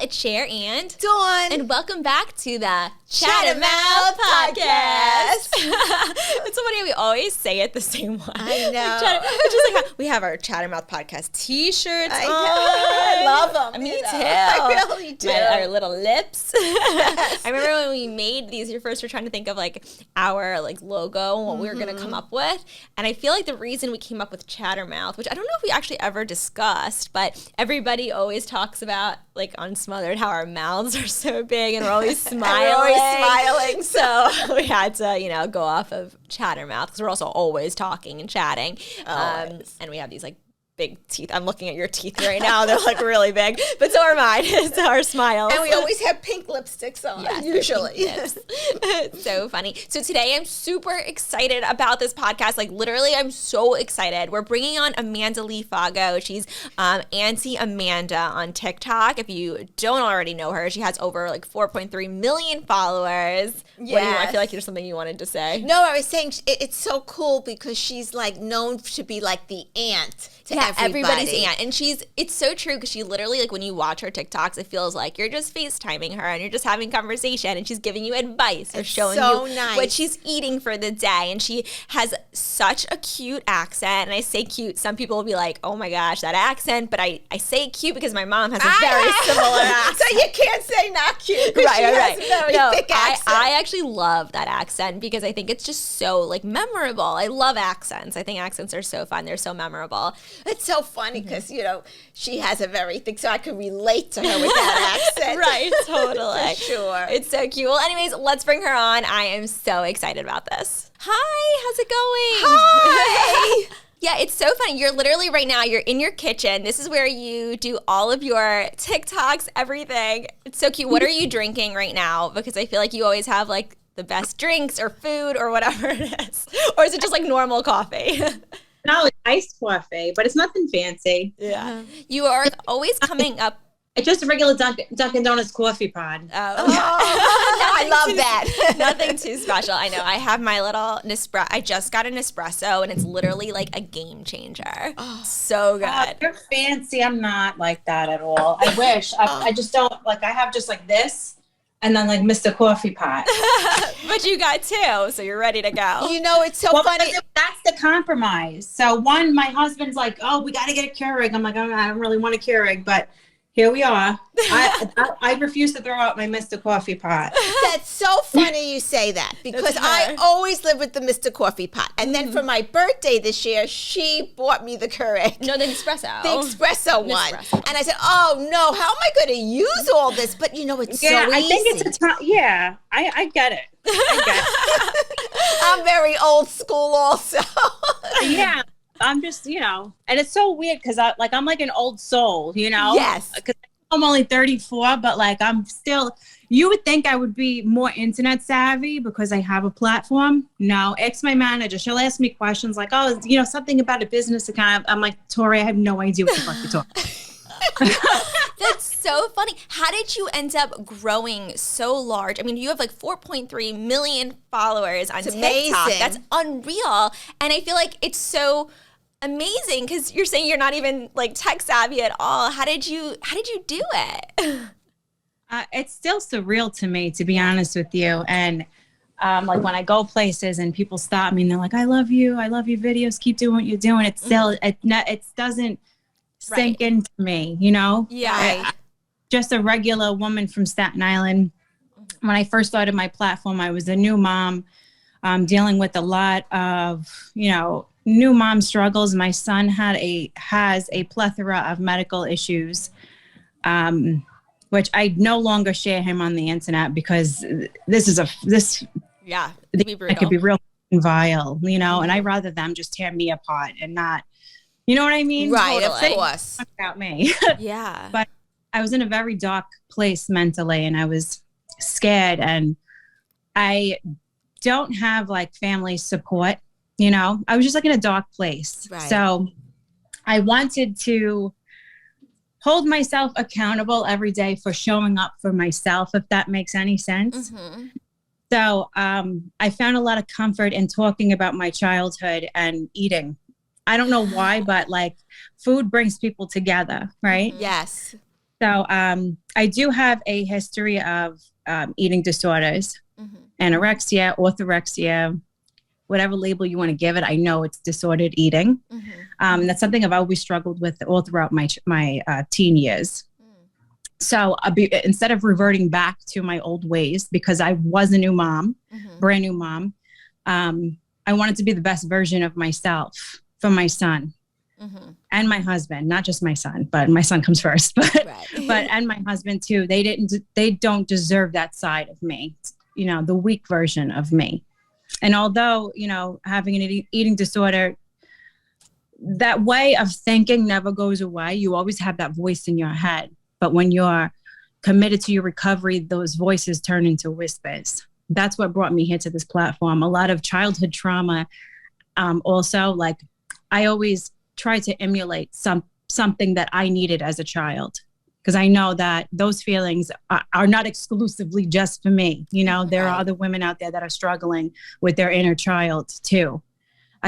it's Cher and Dawn. And welcome back to the Chat It Out Podcast. It's so funny, we always say it the same way. I know. Just like we have our Chat It Out Podcast t-shirts on. I love them. Me too. I really do. Our little lips. I remember when we made these, your first, we're trying to think of like our like logo and what we were going to come up with. And I feel like the reason we came up with Chattermouth, which I don't know if we actually ever discussed, but everybody always talks about like on Smothered how our mouths are so big and we're always smiling. So we had to, go off of Chattermouth because we're also always talking and chatting. And we have these like big teeth. I'm looking at your teeth right now. They're like really big, but so are mine. So our smiles. And we always have pink lipsticks on, usually. So funny. So today I'm super excited about this podcast. Like literally, I'm so excited. We're bringing on Amanda Lee Fago. She's Auntie Amanda on TikTok. If you don't already know her, she has over like 4.3 million followers. Yes. I feel like there's something you wanted to say. No, I was saying it's so cool because she's like known to be like the aunt to everybody's aunt. And it's so true because she literally, like when you watch her TikToks, it feels like you're just FaceTiming her and you're just having conversation and she's giving you advice or showing you what she's eating for the day. And she has such a cute accent. And I say cute, some people will be like, oh my gosh, that accent. But I say cute because my mom has a very similar accent. So you can't say not cute. Right. She has a very thick accent. I actually love that accent because I think it's just so like memorable. I love accents. I think accents are so fun. They're so memorable. It's so funny because, she has a very thick, so I could relate to her with that accent. Right, totally. For sure. It's so cute. Well, anyways, let's bring her on. I am so excited about this. Hi, how's it going? Hi. Yeah, it's so funny. You're literally right now, you're in your kitchen. This is where you do all of your TikToks, everything. It's so cute. What are you drinking right now? Because I feel like you always have like the best drinks or food or whatever it is. Or is it just like normal coffee? No, it's iced coffee, but it's nothing fancy. Yeah. You are always coming up. It's just a regular Dunkin' Donuts coffee pod. I love that. Nothing too special. I know. I have my little Nespresso. I just got an espresso, and it's literally like a game changer. So good. You're fancy. I'm not like that at all. I wish. I just don't. Like, I have just like this. And then like Mr. Coffee Pot. But you got two, so you're ready to go. It's so funny. That's the compromise. So my husband's like, oh, we got to get a Keurig. I'm like, oh, I don't really want a Keurig, but here we are. I refuse to throw out my Mr. Coffee Pot. That's so funny you say that because I always live with the Mr. Coffee Pot. And then for my birthday this year, she bought me the Keurig. No, the espresso. The espresso one. And I said, oh no, how am I going to use all this? But it's so easy. I think it's I get it. I'm very old school also. Yeah. I'm just, and it's so weird because I'm like an old soul, Yes. Because I'm only 34, but like I'm still, you would think I would be more internet savvy because I have a platform. No, ask my manager. She'll ask me questions like, oh, something about a business account. I'm like, Tori, I have no idea what the fuck you're talking. That's so funny. How did you end up growing so large? I mean, you have like 4.3 million followers on TikTok. Amazing. That's unreal. And I feel like it's so amazing because you're saying you're not even like tech savvy at all. How did you do it? It's still surreal to me, to be honest with you. And like when I go places and people stop me and they're like, I love your videos. Keep doing what you're doing. It's still, it doesn't sink into me, Yeah. Just a regular woman from Staten Island. When I first started my platform, I was a new mom, dealing with a lot of, new mom struggles. My son has a plethora of medical issues, which I no longer share him on the internet because it could be real vile, and I'd rather them just tear me apart and not, you know what I mean? Right, totally. Of course. About me. Yeah. But I was in a very dark place mentally and I was scared and I don't have like family support, I was just like in a dark place. Right. So I wanted to hold myself accountable every day for showing up for myself, if that makes any sense. Mm-hmm. So I found a lot of comfort in talking about my childhood and eating. I don't know why, but like food brings people together, right? Yes. So I do have a history of eating disorders, anorexia, orthorexia, whatever label you want to give it. I know it's disordered eating. That's something I've always struggled with all throughout my teen years. So instead of reverting back to my old ways, because I was a new mom, brand new mom, I wanted to be the best version of myself for my son and my husband, not just my son, but my son comes first, but and my husband too. They don't deserve that side of me, the weak version of me. And although, having an eating disorder, that way of thinking never goes away. You always have that voice in your head. But when you're committed to your recovery, those voices turn into whispers. That's what brought me here to this platform. A lot of childhood trauma. Also, like I always try to emulate something that I needed as a child, because I know that those feelings are not exclusively just for me. There are other women out there that are struggling with their inner child too.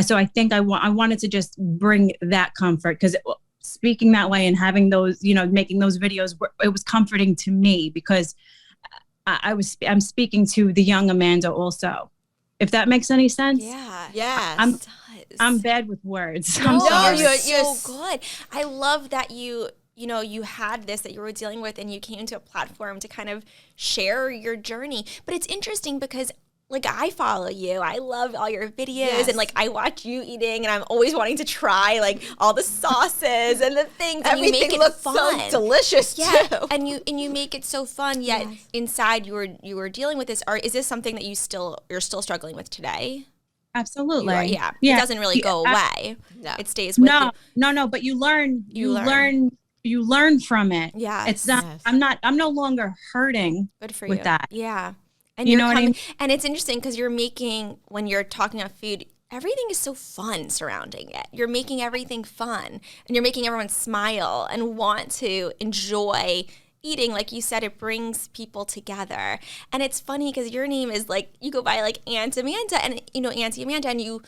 So I think I wanted to just bring that comfort, because speaking that way and having those, making those videos, it was comforting to me, because I'm speaking to the young Amanda also, if that makes any sense. Yeah. I'm bad with words. No, I'm sorry. you're so good. I love that you had this that you were dealing with, and you came to a platform to kind of share your journey. But it's interesting because like I follow you. I love all your videos and like I watch you eating, and I'm always wanting to try like all the sauces and the things. And everything you make it looks fun. so delicious too. And you make it so fun. Yet inside you were dealing with this. Is this something that you're still struggling with today? Absolutely. Yeah. It doesn't really go away. No. It stays with you. No. But you learn. You learn from it. Yeah. It's not. Yes. I'm no longer hurting. Good for with you. that. Yeah. And you know what I mean? And it's interesting because when you're talking about food, everything is so fun surrounding it. You're making everything fun, and you're making everyone smile and want to enjoy eating. Like you said, it brings people together. And it's funny because your name is like, you go by like Aunt Amanda, and Auntie Amanda, and you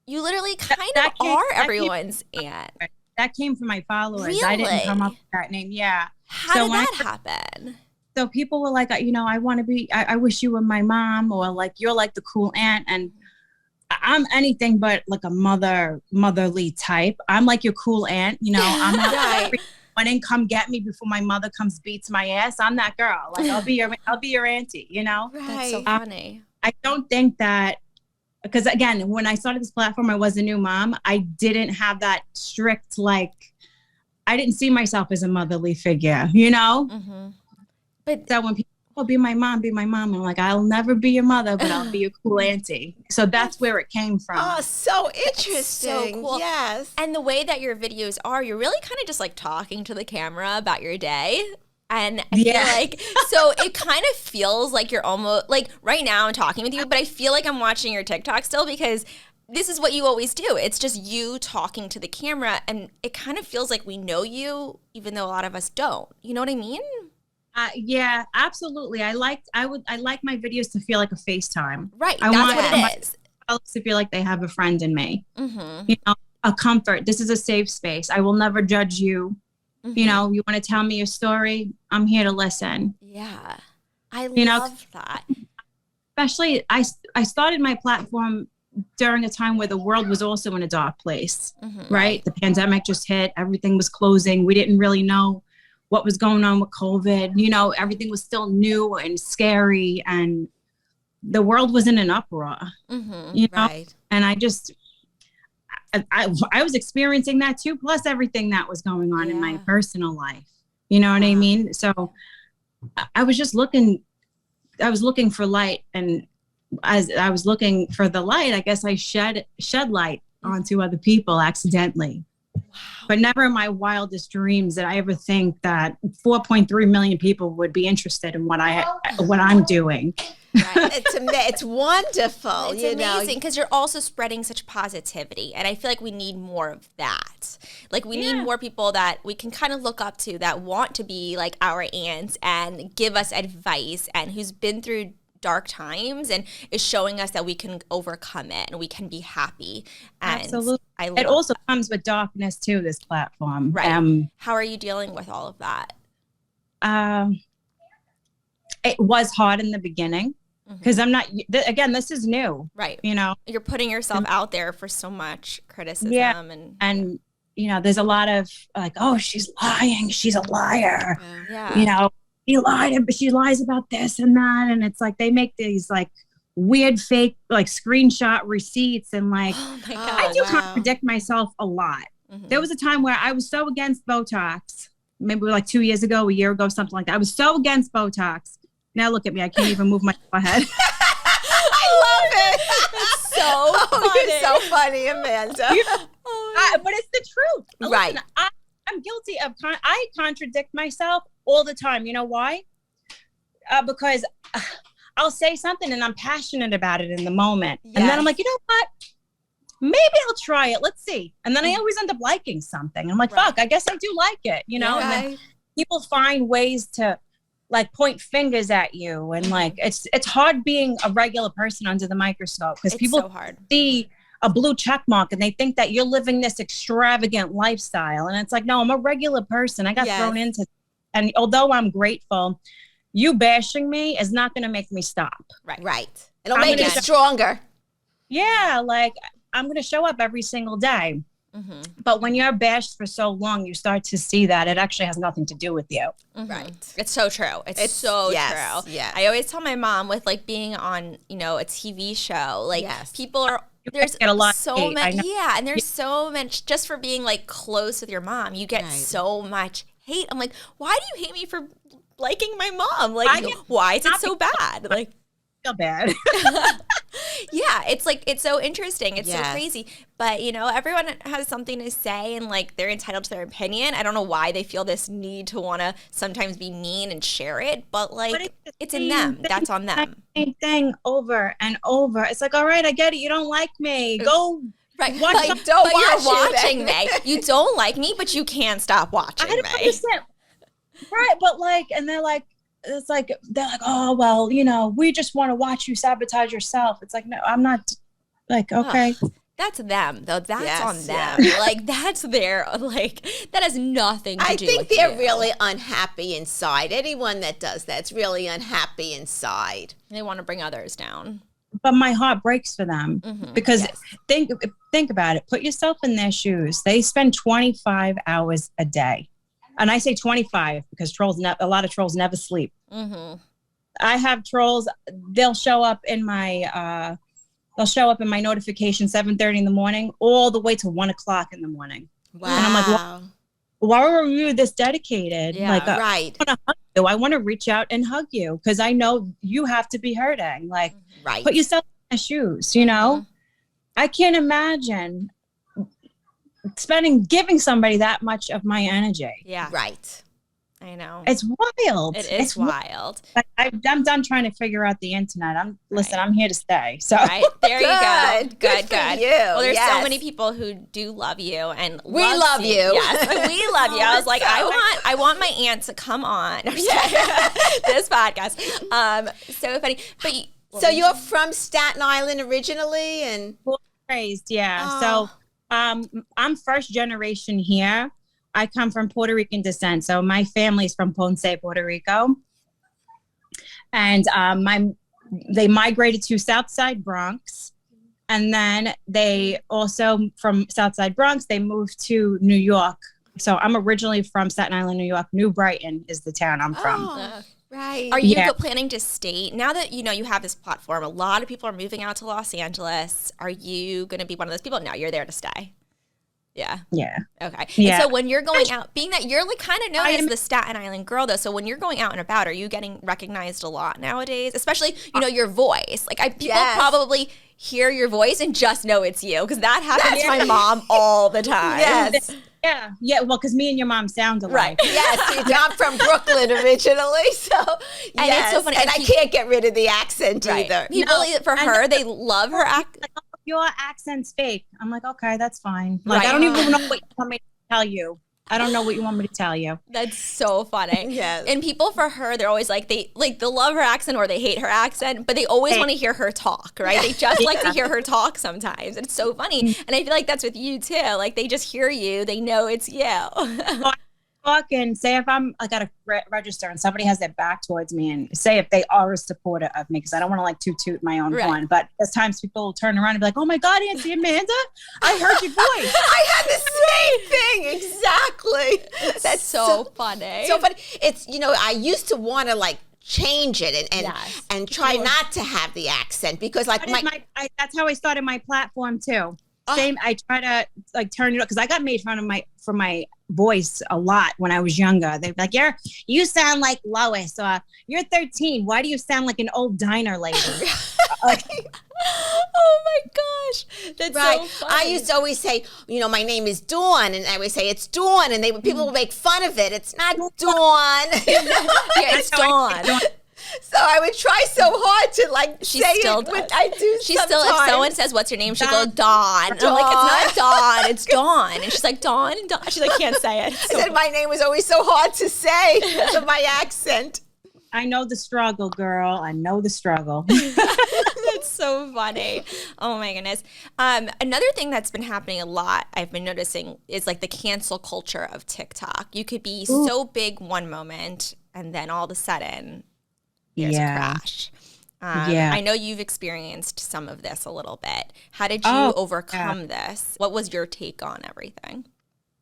literally kind of are everyone's aunt. That came from my followers. Really? I didn't come up with that name. Yeah. How did that happen? So people were like, I want to be, I wish you were my mom, or like, you're like the cool aunt. And I'm anything but like a motherly type. I'm like your cool aunt, I'm not right. When come get me before my mother comes beats my ass. I'm that girl. Like I'll be your auntie, Right. That's so funny. I don't think that, because again, when I started this platform, I was a new mom. I didn't have that strict, I didn't see myself as a motherly figure, Mm-hmm. But so when people be my mom, I'm like, I'll never be your mother, but I'll be your cool auntie. So that's where it came from. Oh, so interesting. So cool. Yes. And the way that your videos are, you're really kind of just like talking to the camera about your day. And I feel like, so it kind of feels like you're almost, like right now I'm talking with you, but I feel like I'm watching your TikTok still, because this is what you always do. It's just you talking to the camera, and it kind of feels like we know you, even though a lot of us don't. You know what I mean? Yeah, absolutely. I like my videos to feel like a FaceTime. Right. I want what it is. To feel like they have a friend in me. Mm-hmm. A comfort. This is a safe space. I will never judge you. Mm-hmm. You want to tell me your story? I'm here to listen. Yeah. I love that. Especially, I started my platform during a time where the world was also in a dark place, right? The pandemic just hit. Everything was closing. We didn't really know what was going on with COVID. Everything was still new and scary, and the world was in an uproar, Right. And I was experiencing that too, plus everything that was going on in my personal life. You know what I mean? So I was just looking for light, and as I was looking for the light, I guess I shed light onto other people accidentally. Wow. But never in my wildest dreams did I ever think that 4.3 million people would be interested in what I'm doing. Right. It's wonderful. It's amazing because you're also spreading such positivity, and I feel like we need more of that. Like we need more people that we can kind of look up to, that want to be like our aunts and give us advice, and who's been through dark times and is showing us that we can overcome it and we can be happy. And absolutely. It also comes with darkness too, this platform. Right. How are you dealing with all of that? it was hard in the beginning because I'm not, again, this is new. Right. You know, you're putting yourself out there for so much criticism and you know, there's a lot of like, oh, she's lying. She's a liar. Yeah. You know, she lies about this and that. And it's like, they make these like weird fake, like screenshot receipts. And like, oh my God, I do contradict myself a lot. There was a time where I was so against Botox, maybe like 2 years ago, a year ago, something like that. I was so against Botox. Now look at me. I can't even move my forehead. I love it. That's so funny. You're so funny, Amanda. But it's the truth. Right. Listen, I'm guilty of, I contradict myself all the time. You know why? Because I'll say something and I'm passionate about it in the moment. Yes. And then I'm like, you know what? Maybe I'll try it. Let's see. And then I always end up liking something. I'm like, fuck, I guess I do like it, you know? And then people find ways to like point fingers at you. And like, it's hard being a regular person under the microscope because people so hard. See a blue check mark and they think that you're living this extravagant lifestyle. And it's like, no, I'm a regular person. I got thrown into, and although I'm grateful, you bashing me is not going to make me stop. Right. It'll make you stronger. Yeah. Like I'm going to show up every single day. But when you're bashed for so long, you start to see that it actually has nothing to do with you. Right. It's so true. It's so true. Yeah. I always tell my mom with like being on, you know, a TV show, like people are, there's a lot so much, and there's so much just for being like close with your mom. You get so much hate. I'm like, why do you hate me for liking my mom? Like, why is it so bad? Like, feel bad. Yeah, it's like, it's so interesting. It's so crazy. But, you know, everyone has something to say and like they're entitled to their opinion. I don't know why they feel this need to want to sometimes be mean and share it, but like it's in them. That's on them. Same thing over and over. It's like, all right, I get it. You don't like me. Go. Right. But you're watching me. You don't like me, but you can't stop watching me. Right. But like, and they're like, they're like, oh, well, you know, we just want to watch you sabotage yourself. It's like, no, I'm not like, okay. That's them, though. That's on them. Like, that's their, like, that has nothing to do with you. I think they're really unhappy inside. Anyone that does that's really unhappy inside. They want to bring others down. But my heart breaks for them because think about it. Put yourself in their shoes. They spend 25 hours a day. And I say 25 because a lot of trolls never sleep. I have trolls. They'll show up in my notification 7:30 in the morning, all the way to 1 o'clock in the morning. Wow. And I'm like, well, why are you this dedicated? Yeah, like, right. I want to hug you. I want to reach out and hug you because I know you have to be hurting. Like, put yourself in my shoes. You know, I can't imagine giving somebody that much of my energy. Yeah. Right. I know. It's wild. It's wild. I'm done trying to figure out the internet. I'm here to stay. So there you go. Good. You. Well, there's so many people who do love you and we love you. Yes, we love you. I was like, I want my aunt to come on this podcast. So funny. But so you're from Staten Island originally, and raised, So I'm first generation here. I come from Puerto Rican descent. So my family's from Ponce, Puerto Rico. And they migrated to Southside Bronx. And then they also, from Southside Bronx, they moved to New York. So I'm originally from Staten Island, New York. New Brighton is the town I'm from. Right. Are you planning to stay? Now that you know you have this platform, a lot of people are moving out to Los Angeles. Are you going to be one of those people? No, you're there to stay. Yeah. Yeah. Okay. Yeah. And so when you're going out, being that you're like kind of known as the Staten Island girl, though, so when you're going out and about, are you getting recognized a lot nowadays? Especially, you know, your voice. Like people probably hear your voice and just know it's you because that happens to my mom all the time. Yes. Yeah. Well, because me and your mom sound alike. Right. Yes. I'm from Brooklyn originally, so and it's so funny. And I can't get rid of the accent either. People, for her, they love her accent. Your accent's fake. I'm like, okay, that's fine. Like, I don't even know what you want me to tell you. I don't know what you want me to tell you. That's so funny. Yes. And people for her, they're always like, they'll love her accent or they hate her accent, but they always want to hear her talk, right? They just like to hear her talk sometimes. And it's so funny. And I feel like that's with you too. Like they just hear you. They know it's you. I fucking say if I'm like at a register and somebody has their back towards me and say if they are a supporter of me, because I don't want to like toot my own horn, but there's times people will turn around and be like, oh my God, Auntie Amanda, I heard your voice. I had the same thing. Exactly. That's so funny. So funny. It's, I used to want to like change it and try not to have the accent because like that's how I started my platform too. Same. I try to like turn it up because I got made fun of for my voice a lot when I was younger. They'd be like, you sound like Lois, or you're 13. Why do you sound like an old diner lady? Oh my gosh. That's so funny. I used to always say, my name is Dawn, and I would say it's Dawn, and people would make fun of it. It's not Dawn. It's Dawn. So I would try so hard to like she say still it. Does. I do. She still, if someone says, "What's your name?" She'll go Dawn. And I'm like, it's not Dawn, it's Dawn. And she's like, Dawn. She like can't say it. I said my name was always so hard to say because of my accent. I know the struggle, girl. I know the struggle. That's so funny. Oh my goodness. Another thing that's been happening a lot, I've been noticing, is like the cancel culture of TikTok. You could be so big one moment, and then all of a sudden, there's a crash. I know you've experienced some of this a little bit. How did you overcome this? What was your take on everything?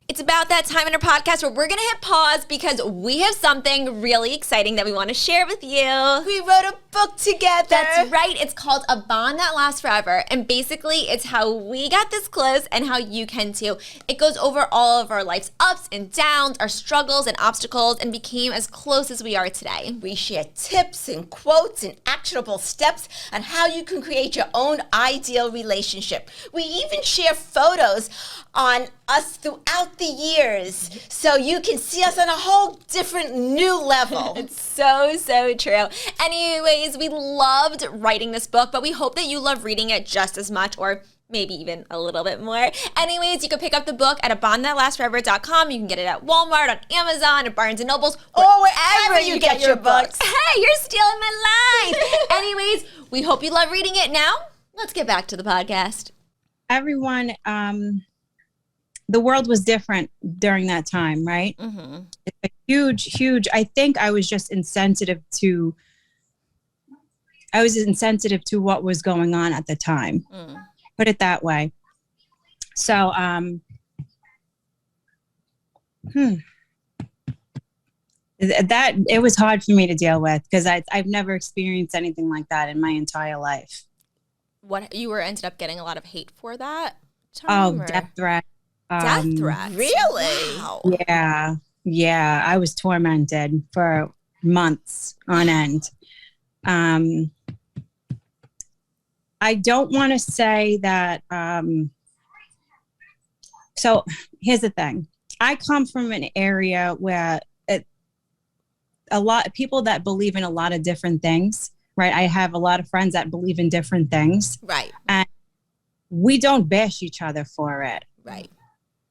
It's about that time in our podcast where we're going to hit pause because we have something really exciting that we want to share with you. We wrote a book together. That's right. It's called A Bond That Lasts Forever. And basically, it's how we got this close and how you can too. It goes over all of our life's ups and downs, our struggles and obstacles, and became as close as we are today. We share tips and quotes and actionable steps on how you can create your own ideal relationship. We even share photos on us throughout the years so you can see us on a whole different new level. It's so true. Anyways, we loved writing this book, but we hope that you love reading it just as much, or maybe even a little bit more. Anyways, you can pick up the book at abondthatlastforever.com. You can get it at Walmart, on Amazon, at Barnes & Nobles, or wherever you get your books. Hey, you're stealing my line. Anyways, we hope you love reading it. Now, let's get back to the podcast. Everyone, the world was different during that time, right? Mm-hmm. It's a huge, I think I was just insensitive to what was going on at the time. Put it that way. So, that it was hard for me to deal with because I've never experienced anything like that in my entire life. What you ended up getting a lot of hate for that time? Death threats. Death threats? Really? Wow. Yeah. I was tormented for months on end. I don't want to say that. So here's the thing. I come from an area where a lot of people that believe in a lot of different things, right? I have a lot of friends that believe in different things. Right. And we don't bash each other for it.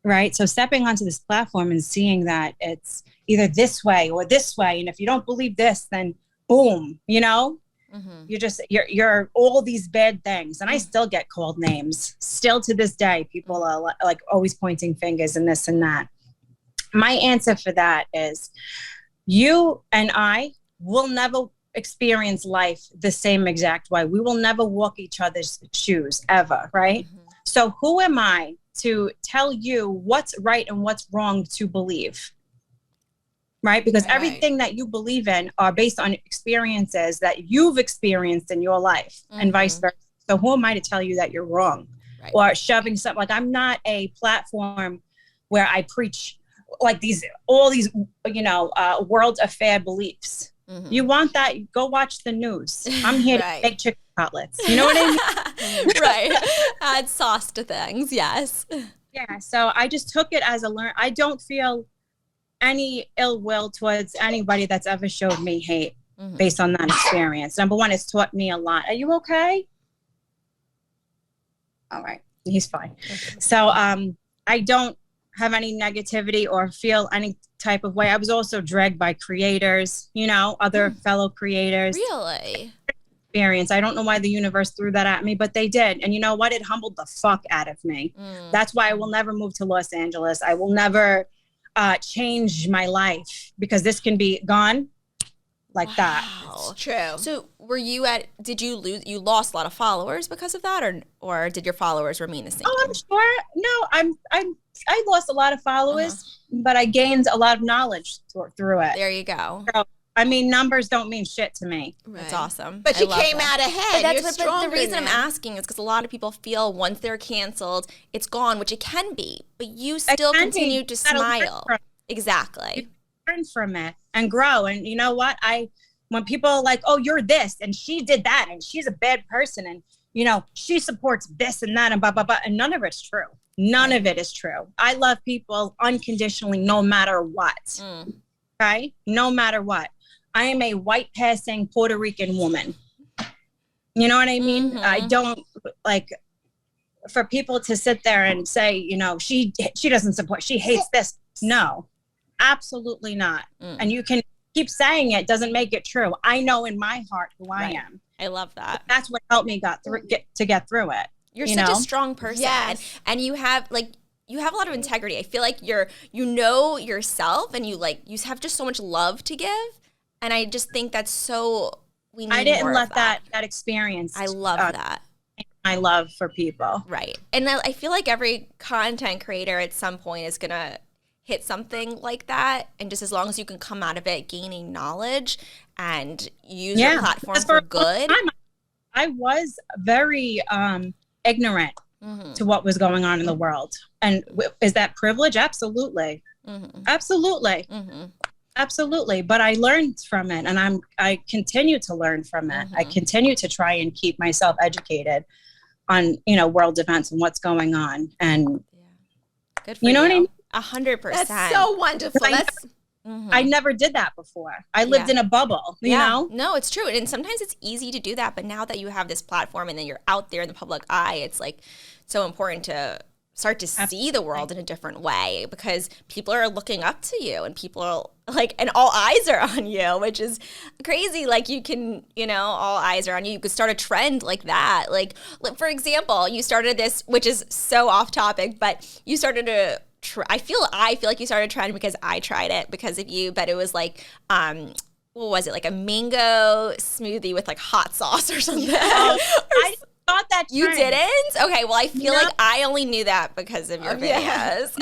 Right. So stepping onto this platform and seeing that it's either this way or this way. And if you don't believe this, then boom, you're all these bad things. And I still get called names still to this day. People are like always pointing fingers and this and that. My answer for that is you and I will never experience life the same exact way. We will never walk each other's shoes ever. Right. Mm-hmm. So who am I to tell you what's right and what's wrong to believe, right? Because everything that you believe in are based on experiences that you've experienced in your life and vice versa. So who am I to tell you that you're wrong or shoving something? Like I'm not a platform where I preach like all these world affair beliefs. Mm-hmm. You want that? Go watch the news. I'm here to make chicken cutlets. You know what I mean? Right. Add sauce to things. Yes. Yeah. So I just took it as a learn. I don't feel any ill will towards anybody that's ever showed me hate based on that experience. Number one, it's taught me a lot. Are you okay? All right. He's fine. Okay. So I don't have any negativity or feel any type of way. I was also dragged by creators, other fellow creators. Really? Experience. I don't know why the universe threw that at me, but they did. And you know what? It humbled the fuck out of me. That's why I will never move to Los Angeles. I will never change my life, because this can be gone like that. It's true. So you lost a lot of followers because of that, or did your followers remain the same? Oh, I'm sure. No, I lost a lot of followers, but I gained a lot of knowledge through it. There you go. So, I mean, numbers don't mean shit to me. Right. That's awesome. But you came out ahead. But the reason I'm asking is because a lot of people feel once they're canceled, it's gone, which it can be, but you still continue to smile. Exactly. Learn from it and grow. And you know what? When people are like, oh, you're this and she did that and she's a bad person and, you know, she supports this and that and blah, blah, blah. And none of it's true. None of it is true. I love people unconditionally, no matter what. Okay? No matter what. I am a white passing Puerto Rican woman. You know what I mean? I don't like for people to sit there and say, you know, she doesn't support, she hates this. No, absolutely not. And you can keep saying it, doesn't make it true. I know in my heart who I am. I love that. That's what helped me get through it. You're such a strong person. Yes. And you have a lot of integrity. I feel like you know yourself and you have just so much love to give. And I just think that's so, we need more of that. I didn't let that experience. I love that. My love for people. Right. And I feel like every content creator at some point is going to hit something like that. And just as long as you can come out of it gaining knowledge and use your platform for good. I was very ignorant to what was going on in the world. And is that privilege? Absolutely. Absolutely. Absolutely. But I learned from it, and I continue to learn from it. I continue to try and keep myself educated on, you know, world events and what's going on. And good for you. Know what I mean? 100%. That's so wonderful. I never did that before. I lived in a bubble, you know? No, it's true. And sometimes it's easy to do that. But now that you have this platform and then you're out there in the public eye, it's like so important to start to see the world in a different way, because people are looking up to you and people are like, and all eyes are on you, which is crazy. Like you can, you know, all eyes are on you. You could start a trend like that. Like for example, you started this, which is so off topic, but you started I feel like you started a trend because I tried it because of you, but it was like, what was it? Like a mango smoothie with like hot sauce or something. I thought that trend. You didn't? Okay, well, I feel like I only knew that because of your videos.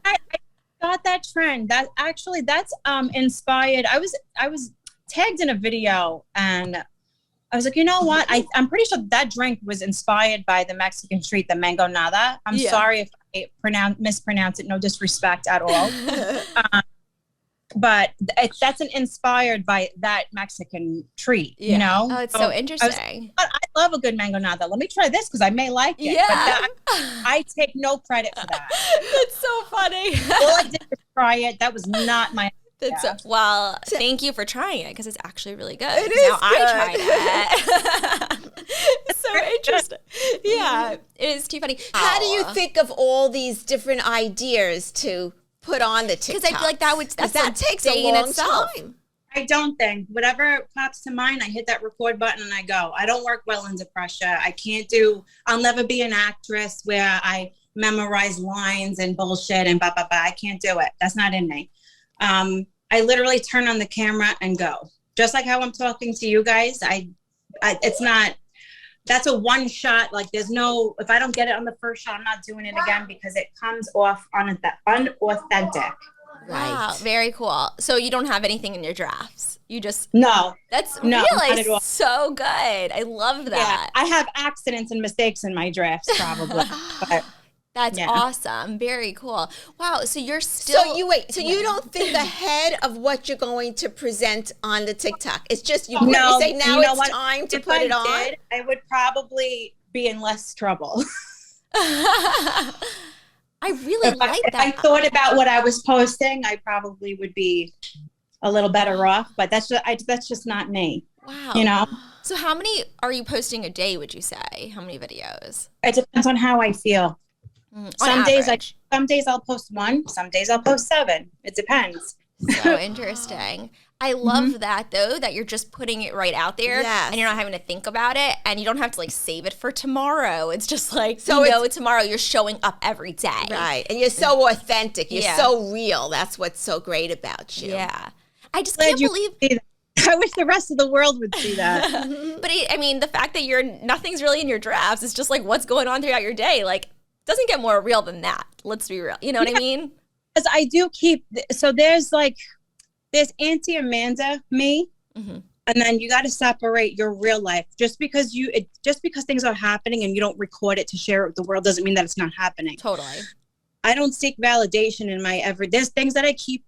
I got that trend. That's inspired. I was tagged in a video and I was like, you know what? I'm pretty sure that drink was inspired by the Mexican treat, the mango nada. I'm sorry if I mispronounce it. No disrespect at all. But that's inspired by that Mexican treat, you know? Oh, it's so interesting. I love a good mango nada. Let me try this because I may like it. Yeah. But I take no credit for that. That's so funny. All I did was try it. That was not my well, thank you for trying it because it's actually really good. It is now I tried it. It's so interesting. Yeah, it is too funny. How do you think of all these different ideas to put on the TikTok? Because I feel like that takes a long time. I don't think. Whatever pops to mind, I hit that record button and I go. I don't work well under pressure. I'll never be an actress where I memorize lines and bullshit and blah, blah, blah. I can't do it. That's not in me. I literally turn on the camera and go. Just like how I'm talking to you guys, that's a one shot. Like if I don't get it on the first shot, I'm not doing it again because it comes off unauthentic. Wow, very cool. So you don't have anything in your drafts. You just That's really so good. I love that. Yeah, I have accidents and mistakes in my drafts probably. But that's awesome. Very cool. Wow. So you're still. So you don't think ahead of what you're going to present on the TikTok? It's just you say now it's time to put it on. I would probably be in less trouble. I really like that. If I thought about what I was posting, I probably would be a little better off. But that's just not me. Wow. You know. So how many are you posting a day? Would you say? How many videos? It depends on how I feel. Some days I'll post 1. Some days I'll post 7. It depends. So interesting. I love that though, that you're just putting it right out there and you're not having to think about it and you don't have to like save it for tomorrow. It's just like, tomorrow you're showing up every day. Right. And you're so authentic. You're so real. That's what's so great about you. Yeah. I just can't believe. I wish the rest of the world would see that. But I mean, the fact that nothing's really in your drafts. It's just like what's going on throughout your day. Like, doesn't get more real than that. Let's be real. You know what I mean? Because I do keep, so there's Auntie Amanda, me, and then you got to separate your real life. Just because things are happening and you don't record it to share it with the world doesn't mean that it's not happening. Totally. I don't seek validation in there's things that I keep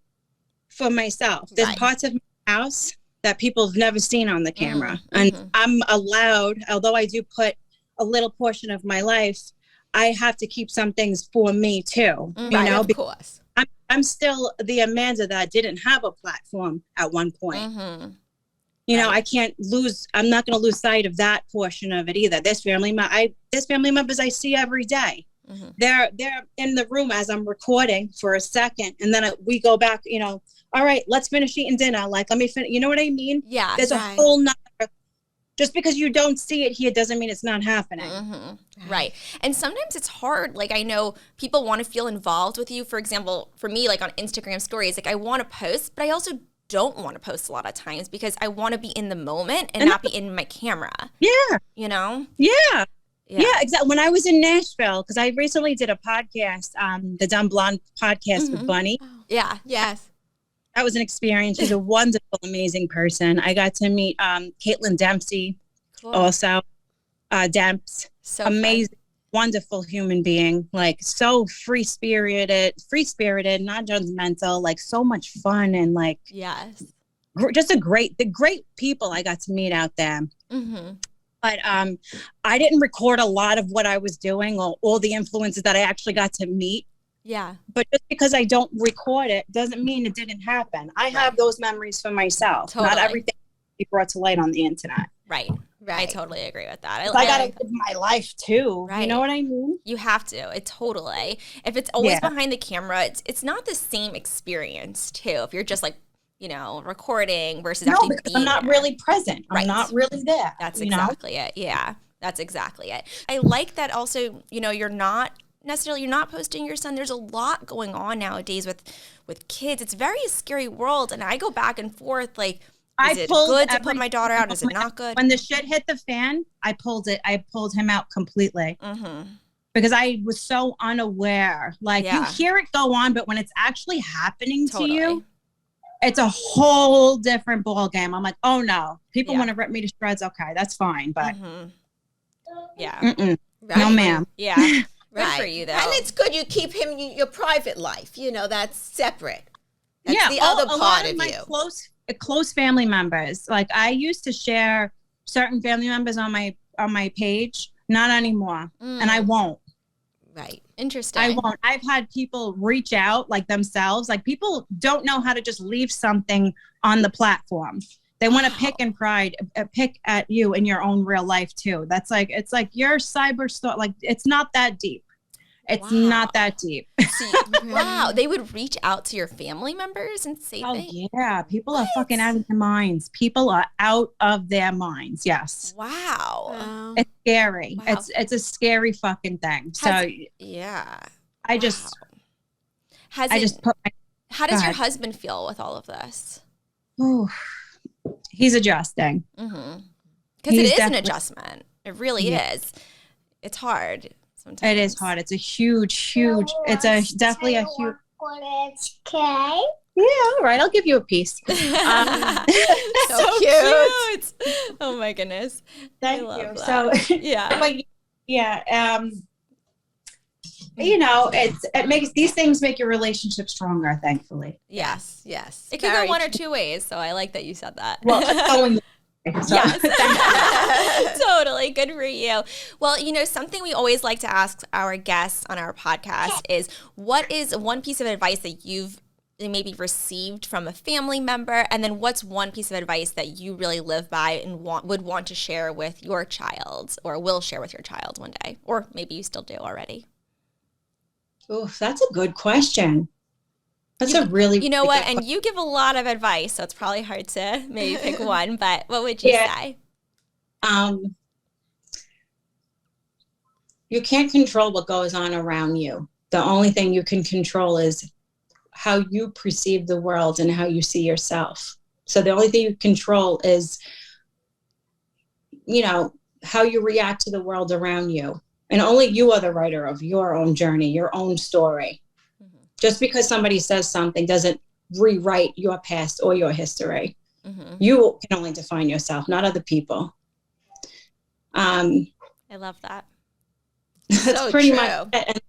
for myself. There's parts of my house that people have never seen on the camera. And I'm allowed, although I do put a little portion of my life, I have to keep some things for me too. You know, of course. I'm still the Amanda that didn't have a platform at one point. You know, I'm not going to lose sight of that portion of it either. There's family members I see every day. They're in the room as I'm recording for a second. And then we go back, you know, all right, let's finish eating dinner. Like, let me finish. You know what I mean? Yeah. There's a whole nother. Just because you don't see it here doesn't mean it's not happening. Right. And sometimes it's hard. Like, I know people want to feel involved with you. For example, for me, like on Instagram stories, like I want to post, but I also don't want to post a lot of times because I want to be in the moment and not be in my camera. Yeah. You know? Yeah. Yeah, exactly. When I was in Nashville, because I recently did a podcast, the Dumb Blonde podcast with Bunny. Yeah. Yes. That was an experience. She's a wonderful, amazing person. I got to meet Caitlin Dempsey, also. Demps, so amazing, wonderful human being. Like so free-spirited, not judgmental. Like so much fun and like just the great people I got to meet out there. But I didn't record a lot of what I was doing or all the influences that I actually got to meet. Yeah. But just because I don't record it doesn't mean it didn't happen. I have those memories for myself. Totally. Not everything can be brought to light on the internet. Right. I totally agree with that. I got to live my life too. Right. You know what I mean? You have to. It totally. If it's always behind the camera, it's not the same experience too. If you're just like, you know, recording versus actually being I'm not really present. I'm not really there. That's exactly it. Yeah. That's exactly it. I like that also, you know, you're not posting your son. There's a lot going on nowadays with kids. It's very scary world. And I go back and forth like, is it good to put my daughter out? Is it not good? When the shit hit the fan, I pulled him out completely. Because I was so unaware. Like you hear it go on, but when it's actually happening to you, it's a whole different ball game. I'm like, oh no, people want to rip me to shreds. Okay, that's fine. But no ma'am. Yeah. Good for you, though. And it's good you keep him your private life. You know, that's separate. That's the other part of you. Close family members. Like I used to share certain family members on my page. Not anymore. And I won't. Right. Interesting. I won't. I've had people reach out like themselves. Like people don't know how to just leave something on the platform. They want to pick at you in your own real life too. That's like, it's like your cyber stuff. Like it's not that deep. It's not that deep. Wow. They would reach out to your family members and say things? Yeah. People are fucking out of their minds. People are out of their minds. Yes. Wow. It's scary. Wow. It's a scary fucking thing. How does your husband feel with all of this? Oh, he's adjusting. Because it is an adjustment. It really is. It's hard. Sometimes. It is hard. It's a huge. It's definitely a huge. Okay. Yeah, all right. I'll give you a piece. So cute. Oh my goodness. Thank you. That. So you know, it makes these things make your relationship stronger. Thankfully. Yes. It could go one or two ways. So I like that you said that. Well, it's going. So. Yes, totally. Good for you. Well, you know, something we always like to ask our guests on our podcast is, what is one piece of advice that you've maybe received from a family member? And then what's one piece of advice that you really live by and would want to share with your child, or will share with your child one day? Or maybe you still do already. Oh, that's a good question. That's a really, You know really what? good And you give a lot of advice, so it's probably hard to maybe pick one, but what would you say? You can't control what goes on around you. The only thing you can control is how you perceive the world and how you see yourself. So the only thing you control is, how you react to the world around you. And only you are the writer of your own journey, your own story. Mm-hmm. Just because somebody says something doesn't rewrite your past or your history. Mm-hmm. You can only define yourself, not other people. I love that. That's so pretty much it. And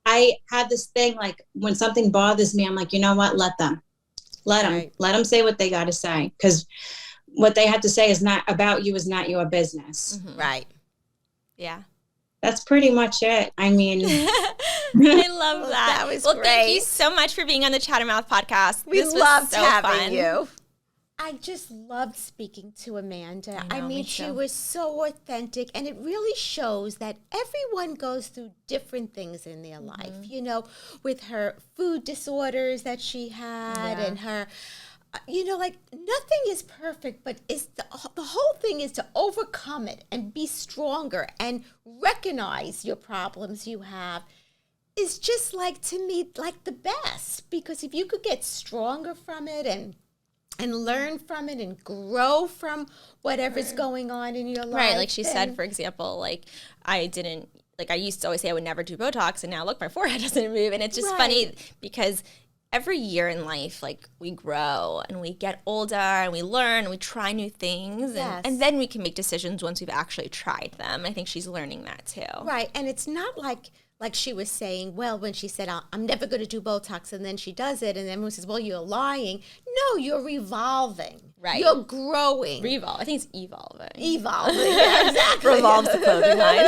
I had this thing, like, when something bothers me, I'm like, you know what? Let them say what they got to say. Because what they have to say is not about you, is not your business. Mm-hmm. Right. Yeah. That's pretty much it. I mean, I love that. That was great. Thank you so much for being on the Chattermouth podcast. We loved having you. I just loved speaking to Amanda. I mean, she was so authentic, and it really shows that everyone goes through different things in their life, with her food disorders that she had and her, like, nothing is perfect, but the whole thing is to overcome it and be stronger and recognize your problems you have is just, like, to me, like, the best, because if you could get stronger from it and learn from it and grow from whatever's going on in your life. Right, like she said, for example, I used to always say I would never do Botox, and now look, my forehead doesn't move. And it's just funny because every year in life, we grow and we get older and we learn and we try new things. And then we can make decisions once we've actually tried them. I think she's learning that too. Right, and it's not like she was saying, well, when she said, I'm never going to do Botox, and then she does it, and everyone says, well, you're lying. No, you're revolving. Right. You're growing. I think it's evolving. Evolving, yeah, exactly. Revolves the clothing line.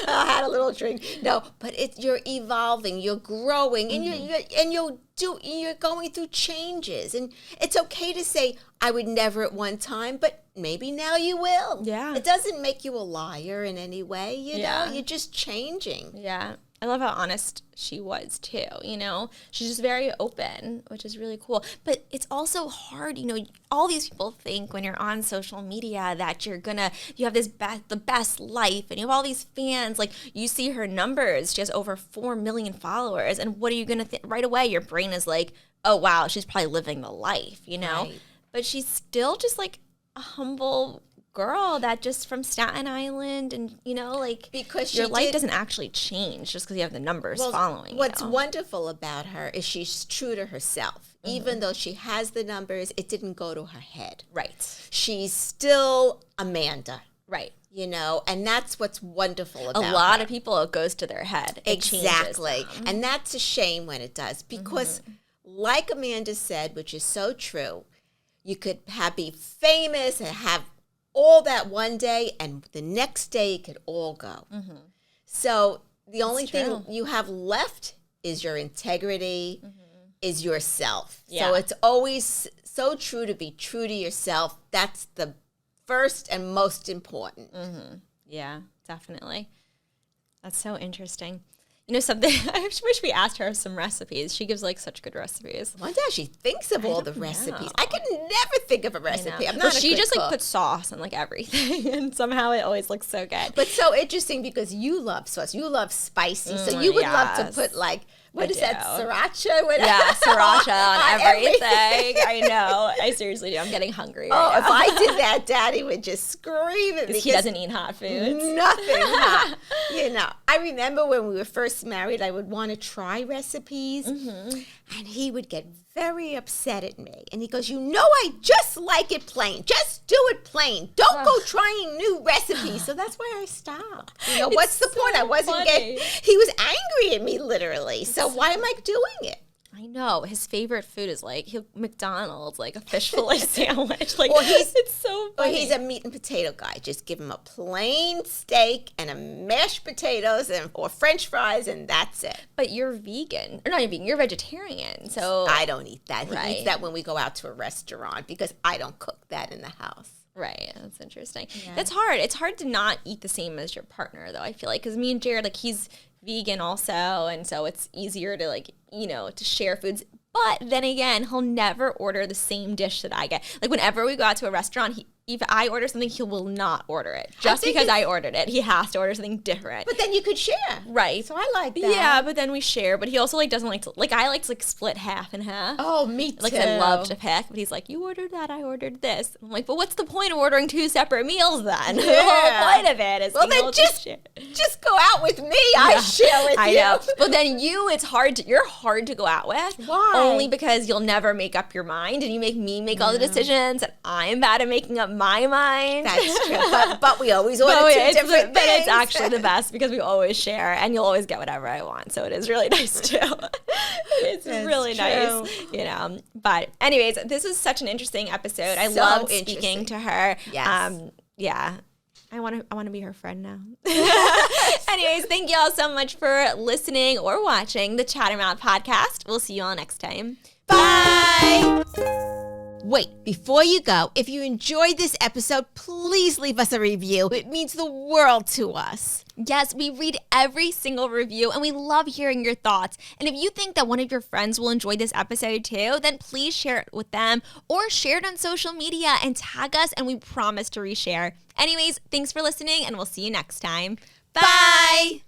I had a little drink. No, but you're evolving, you're growing, and you're going through changes. And it's okay to say, I would never at one time, but maybe now you will. Yeah. It doesn't make you a liar in any way, know? You're just changing. Yeah. I love how honest she was too, She's just very open, which is really cool. But it's also hard, all these people think when you're on social media that you have the best life, and you have all these fans. Like, you see her numbers, she has over 4 million followers, and what are you going to think? Right away, your brain is like, oh, wow, she's probably living the life, Right. But she's still just like a humble girl that just from Staten Island, and because your life doesn't actually change just because you have the numbers following. What's wonderful about her is she's true to herself. Mm-hmm. Even though she has the numbers, it didn't go to her head. Right. She's still Amanda. Right. And that's what's wonderful about a lot of people, it goes to their head. Exactly. And that's a shame when it does, because like Amanda said, which is so true, you could be famous and have all that one day, and the next day it could all go. Mm-hmm. So the only thing you have left is your integrity, is yourself. Yeah. So it's always so true to be true to yourself. That's the first and most important. Mm-hmm. Yeah, definitely. That's so interesting. Something, I wish we asked her some recipes. She gives such good recipes. I wonder how she thinks of all the recipes. I could never think of a recipe. I'm not she just cook. Puts sauce on everything, and somehow it always looks so good. But so interesting because you love sauce. You love spicy. So you would love to put what is that, sriracha? Yeah, sracha on everything. I know. I seriously do. I'm getting hungry right now. If I did that, Daddy would just scream at me. Because he doesn't eat hot foods. Nothing hot. I remember when we were first married, I would want to try recipes, and he would get very upset at me. And he goes, I just like it plain. Just do it plain. Don't go trying new recipes. So that's why I stopped. What's the point? I wasn't getting... He was angry at me, literally. So why am I doing it? I know. His favorite food is McDonald's, a fish fillet sandwich. It's so funny. Or he's a meat and potato guy. Just give him a plain steak and a mashed potatoes or French fries, and that's it. But you're vegan. Or not even vegan, you're vegetarian. So I don't eat that. He eats that when we go out to a restaurant because I don't cook that in the house. Right. That's interesting. Yeah. That's hard. It's hard to not eat the same as your partner, though, I feel like. Because me and Jared, like, he's vegan also. And so it's easier to, like, you know, to share foods. But then again, he'll never order the same dish that I get. Like, whenever we go out to a restaurant, if I order something, he will not order it. Just because I ordered it. He has to order something different. But then you could share. Right. So I like that. Yeah, but then we share. But he also, like, doesn't like to, like, I like to, like, split half and half. Oh, me too. Like, I love to pick. But he's like, you ordered that, I ordered this. I'm like, but what's the point of ordering 2 separate meals then? Yeah. The whole point of it is well, then just go out with me. I share with you. I know. But then it's hard to, you're hard to go out with. Why? Only because you'll never make up your mind and you make me make all the decisions and I'm bad at making up my mind. That's true. But we always order two different things. But it's actually the best because we always share and you'll always get whatever I want. So it is really nice too. It's That's really true. nice, you know. But anyways, this was such an interesting episode. I So loved speaking to her. Yes. Yeah. I want to be her friend now. Anyways, thank you all so much for listening or watching the Chattermouth podcast. We'll see you all next time. Bye. Wait, before you go, if you enjoyed this episode, please leave us a review. It means the world to us. Yes, we read every single review and we love hearing your thoughts. And if you think that one of your friends will enjoy this episode too, then please share it with them or share it on social media and tag us and we promise to reshare. Anyways, thanks for listening and we'll see you next time. Bye!